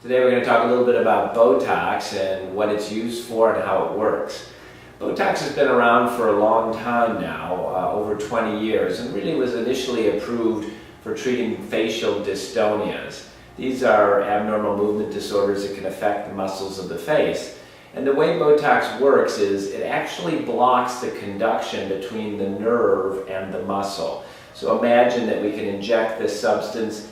Today we're going to talk a little bit about Botox and what it's used for and how it works. Botox has been around for a long time now, over 20 years, and really was initially approved for treating facial dystonias. These are abnormal movement disorders that can affect the muscles of the face. And the way Botox works is it actually blocks the conduction between the nerve and the muscle. So imagine that we can inject this substance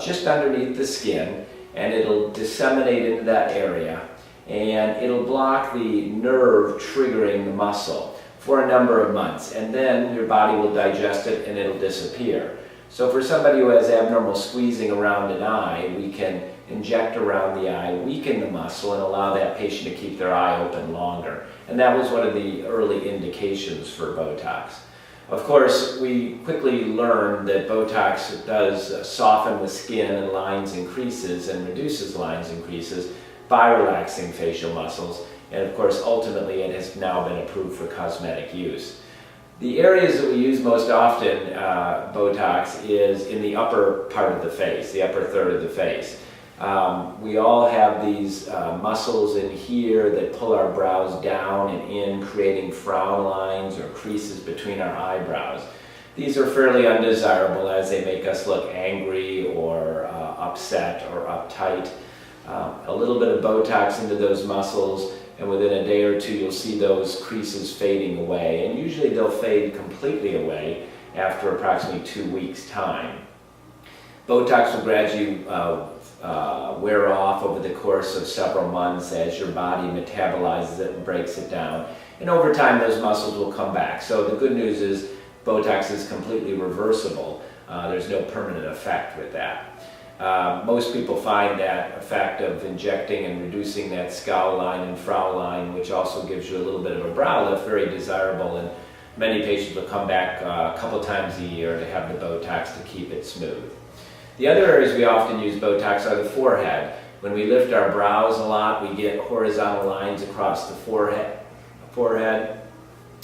just underneath the skin, and it'll disseminate into that area, and it'll block the nerve triggering the muscle for a number of months, and then your body will digest it and it'll disappear. So for somebody who has abnormal squeezing around an eye, we can inject around the eye, weaken the muscle, and allow that patient to keep their eye open longer. And that was one of the early indications for Botox. Of course, we quickly learned that Botox does soften the skin and lines and creases and reduces lines and creases by relaxing facial muscles. And of course, ultimately, it has now been approved for cosmetic use. The areas that we use most often, Botox, is in the upper part of the face, the upper third of the face. We all have these muscles in here that pull our brows down and in, creating frown lines or creases between our eyebrows. These are fairly undesirable as they make us look angry or upset or uptight. A little bit of Botox into those muscles, and within a day or two you'll see those creases fading away, and usually they'll fade completely away after approximately 2 weeks' time. Botox will gradually wear off over the course of several months as your body metabolizes it and breaks it down, and over time those muscles will come back. So the good news is Botox is completely reversible. There's no permanent effect with that. Most people find that effect of injecting and reducing that scowl line and frown line, which also gives you a little bit of a brow lift, very desirable, and many patients will come back a couple times a year to have the Botox to keep it smooth. The other areas we often use Botox are the forehead. When we lift our brows a lot, we get horizontal lines across the forehead,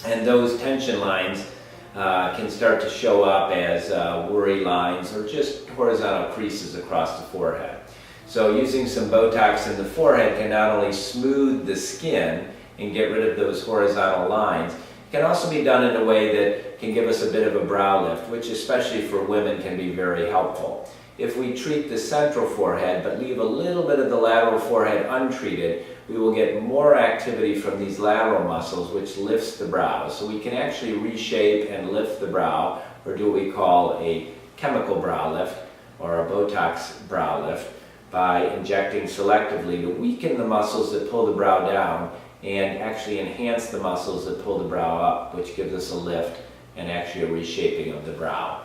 and those tension lines can start to show up as worry lines or just horizontal creases across the forehead. So using some Botox in the forehead can not only smooth the skin and get rid of those horizontal lines, it can also be done in a way that can give us a bit of a brow lift, which especially for women can be very helpful. If we treat the central forehead but leave a little bit of the lateral forehead untreated, we will get more activity from these lateral muscles, which lifts the brow. So we can actually reshape and lift the brow, or do what we call a chemical brow lift or a Botox brow lift, by injecting selectively to weaken the muscles that pull the brow down and actually enhance the muscles that pull the brow up, which gives us a lift and actually a reshaping of the brow.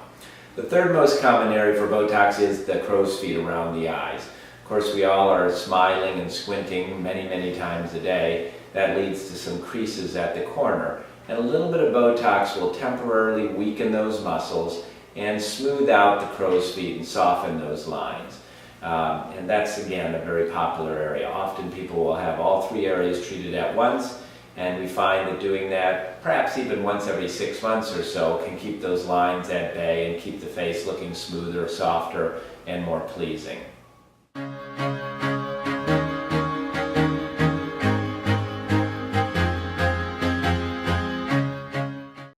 The third most common area for Botox is the crow's feet around the eyes. Of course, we all are smiling and squinting many times a day. That leads to some creases at the corner. And a little bit of Botox will temporarily weaken those muscles and smooth out the crow's feet and soften those lines. And that's, again, a very popular area. Often people will have all three areas treated at once, and we find that doing that perhaps even once every 6 months or so can keep those lines at bay and keep the face looking smoother, softer, and more pleasing.